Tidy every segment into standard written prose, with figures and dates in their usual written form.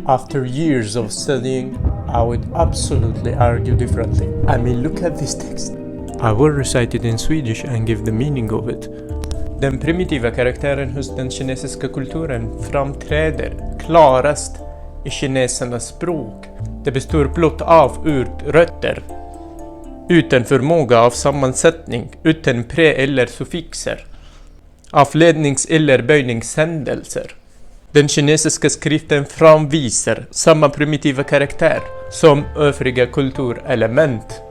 After years of studying, I would absolutely argue differently. I mean, look at this text. I will recite it in Swedish and give the meaning of it. Den primitiva karaktären hos den kinesiska kulturen framträder klarast i kinesernas språk. Det består blott av rötter, utan förmåga av sammansättning, utan pre- eller suffixer, avlednings- eller böjningshändelser. Den kinesiska skriften framvisar samma primitiva karaktär som övriga kulturelement.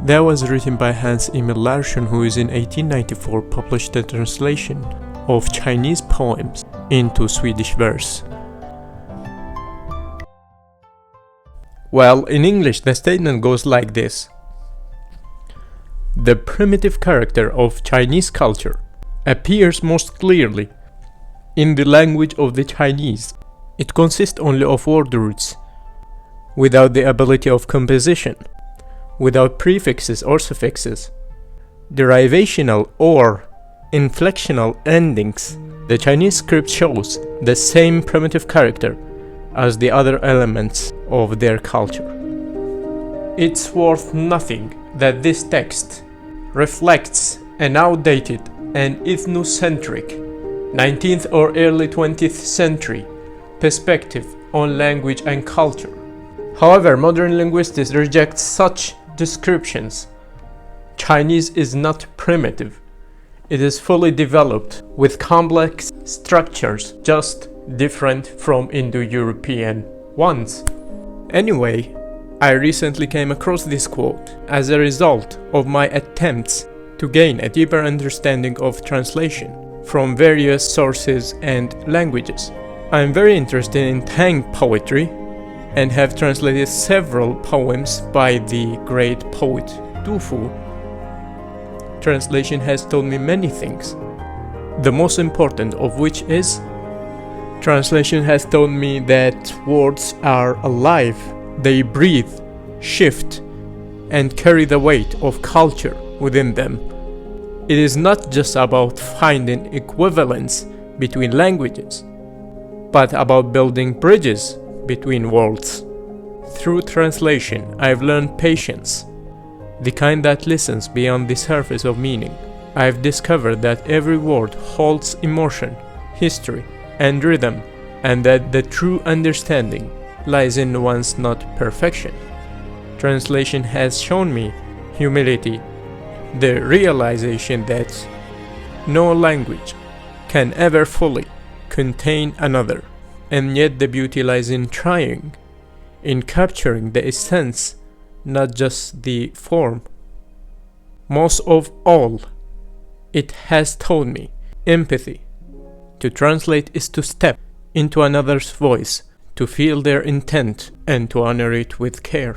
That was written by Hans Emil Larsson, who is in 1894 published a translation of Chinese poems into Swedish verse. Well, in English the statement goes like this. The primitive character of Chinese culture appears most clearly in the language of the Chinese. It consists only of word roots, without the ability of composition, without prefixes or suffixes, derivational or inflectional endings. The Chinese script shows the same primitive character as the other elements of their culture. It's worth nothing that this text reflects an outdated and ethnocentric 19th or early 20th century perspective on language and culture. However, modern linguistics reject such descriptions. Chinese is not primitive. It is fully developed with complex structures, just different from Indo-European ones. Anyway, I recently came across this quote as a result of my attempts to gain a deeper understanding of translation from various sources and languages. I am very interested in Tang poetry and have translated several poems by the great poet Du Fu. Translation has told me many things, the most important of which is translation has told me that words are alive, they breathe, shift, and carry the weight of culture within them. It is not just about finding equivalence between languages, but about building bridges between worlds. Through translation, I've learned patience, the kind that listens beyond the surface of meaning. I've discovered that every word holds emotion, history, and rhythm, and that the true understanding lies in nuance, not perfection. Translation has shown me humility, the realization that no language can ever fully contain another, and yet the beauty lies in trying, in capturing the essence, not just the form. Most of all, it has taught me empathy. To translate is to step into another's voice, to feel their intent, and to honor it with care.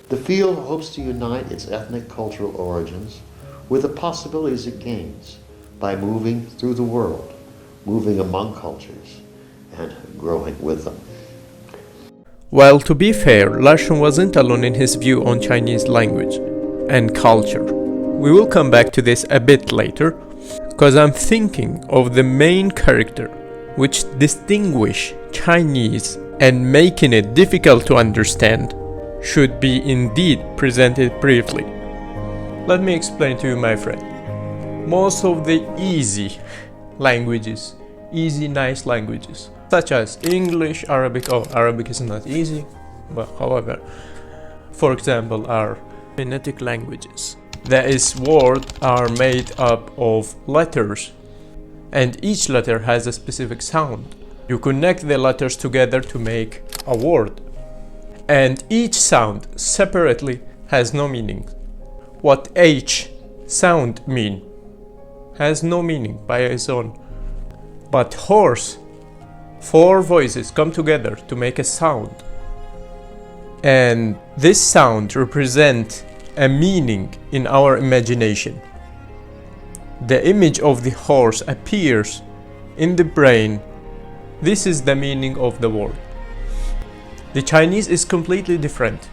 The field hopes to unite its ethnic cultural origins with the possibilities it gains by moving through the world, moving among cultures, and growing with them. Well, to be fair, Larsson wasn't alone in his view on Chinese language and culture. We will come back to this a bit later, because I'm thinking of the main character which distinguish Chinese and making it difficult to understand should be indeed presented briefly. Let me explain to you, my friend. Most of the easy languages, easy nice languages, such as English, Arabic, Arabic is not easy, but however, for example, are phonetic languages. These words are made up of letters, and each letter has a specific sound. You connect the letters together to make a word, and each sound separately has no meaning. What H sound mean has no meaning by its own. But horse, 4 voices come together to make a sound, and this sound represents a meaning in our imagination. The image of the horse appears in the brain. This is the meaning of the word. The Chinese is completely different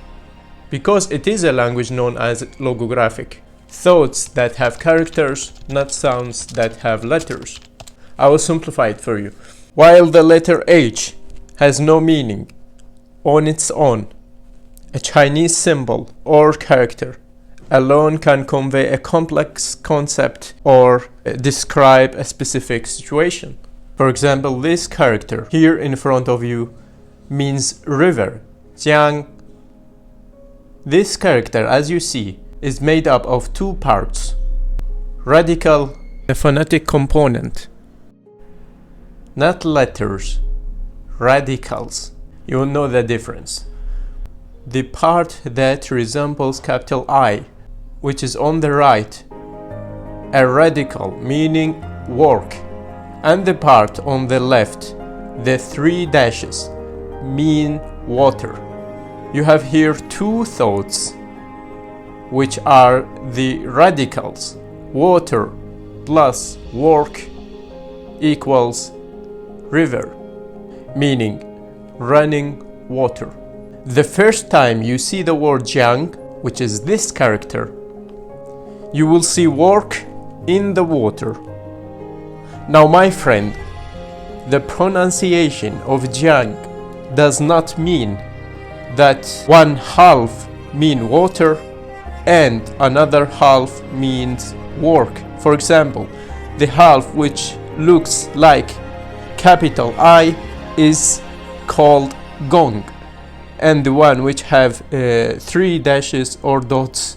because it is a language known as logographic. Thoughts that have characters, not sounds that have letters. I will simplify it for you. While the letter H has no meaning on its own. A Chinese symbol or character alone can convey a complex concept or describe a specific situation. For example, this character here in front of you means river, jiang. This character, as you see, is made up of two parts: radical, a phonetic component, not letters, radicals. You will know the difference. The part that resembles capital I, which is on the right, a radical meaning work, and the part on the left, the three dashes, mean water. You have here two thoughts, which are the radicals. Water plus work equals river, meaning running water. The first time you see the word jiang, which is this character, you will see work in the water. Now, my friend, the pronunciation of jiang does not mean that one half mean water and another half means work. For example, the half which looks like capital I is called gong, and the one which have three dashes or dots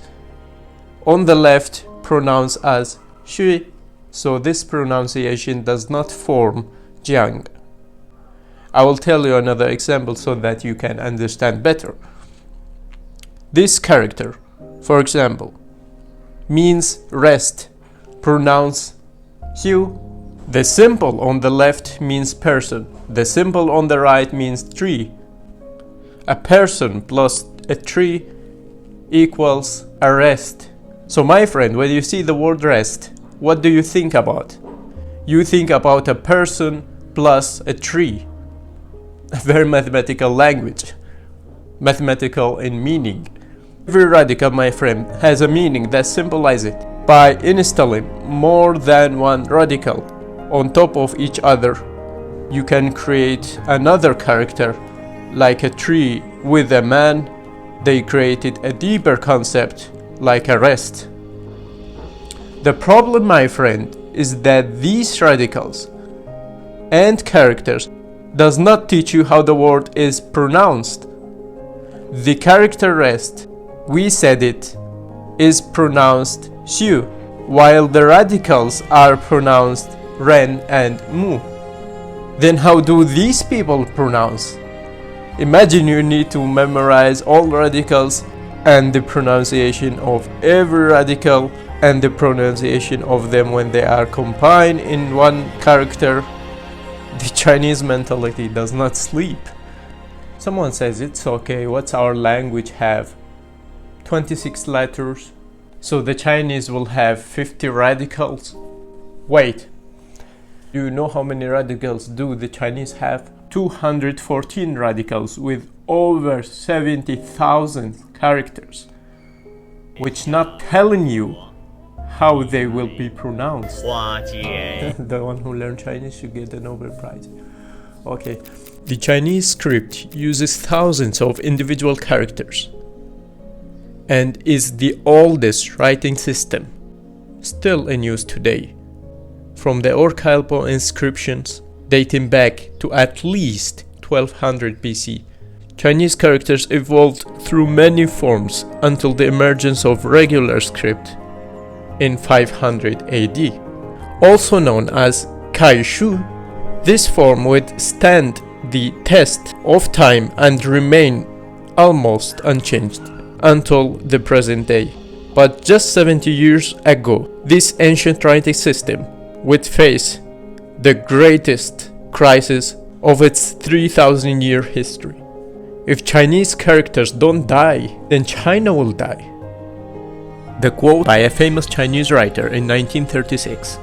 on the left pronounced as shui. So this pronunciation does not form jiang. I will tell you another example so that you can understand better. This character, for example, means rest, pronounce xiu. The symbol on the left means person. The symbol on the right means tree. A person plus a tree equals a rest. So my friend, when you see the word rest, what do you think about? You think about a person plus a tree. A very mathematical language. Mathematical in meaning. Every radical, my friend, has a meaning that symbolizes it. By installing more than one radical on top of each other, you can create another character. Like a tree with a man, they created a deeper concept, like a rest. The problem, my friend, is that these radicals and characters does not teach you how the word is pronounced. The character rest, we said it, is pronounced xiu, while the radicals are pronounced ren and mu. Then how do these people pronounce? Imagine you need to memorize all radicals and the pronunciation of every radical and the pronunciation of them when they are combined in one character. The Chinese mentality does not sleep. Someone says it's okay, what's our language have? 26 letters, so the Chinese will have 50 radicals. Wait, do you know how many radicals do the Chinese have? 214 radicals with over 70,000 characters, which not telling you how they will be pronounced. The one who learned Chinese should get the Nobel Prize. Okay. The Chinese script uses thousands of individual characters and is the oldest writing system still in use today. From the archival inscriptions dating back to at least 1200 BC, Chinese characters evolved through many forms until the emergence of regular script in 500 AD. Also known as Kaishu, this form would stand the test of time and remain almost unchanged until the present day. But just 70 years ago, this ancient writing system would face the greatest crisis of its 3,000-year history. If Chinese characters don't die, then China will die. The quote by a famous Chinese writer in 1936.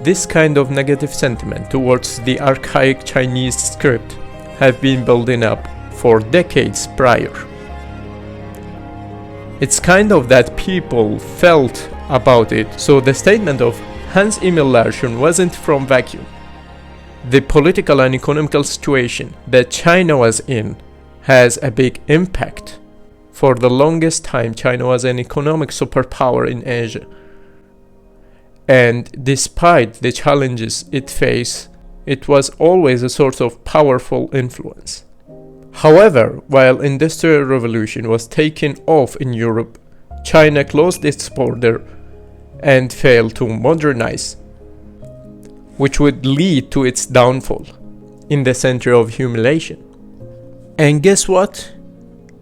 This kind of negative sentiment towards the archaic Chinese script have been building up for decades prior. It's kind of that people felt about it, so the statement of Hans Emil Larsson wasn't from vacuum. The political and economical situation that China was in has a big impact. For the longest time, China was an economic superpower in Asia. And despite the challenges it faced, it was always a source of powerful influence. However, while Industrial Revolution was taking off in Europe, China closed its border and failed to modernize, which would lead to its downfall in the center of humiliation. And guess what?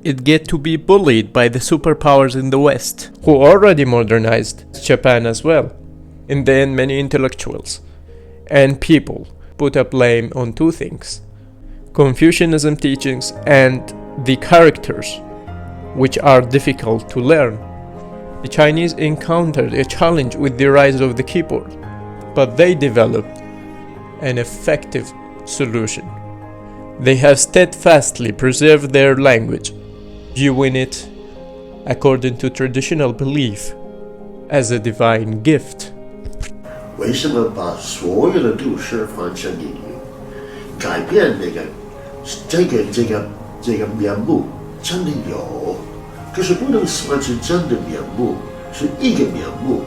It get to be bullied by the superpowers in the West, who already modernized Japan as well. In the end, many intellectuals and people put a blame on two things: Confucianism teachings and the characters, which are difficult to learn. The Chinese encountered a challenge with the rise of the keyboard, but they developed an effective solution. They have steadfastly preserved their language, viewing it, according to traditional belief, as a divine gift. 为什么把所有的注释翻成英语，改变这个面目真的有，可是不能算是真的面目，是一个面目。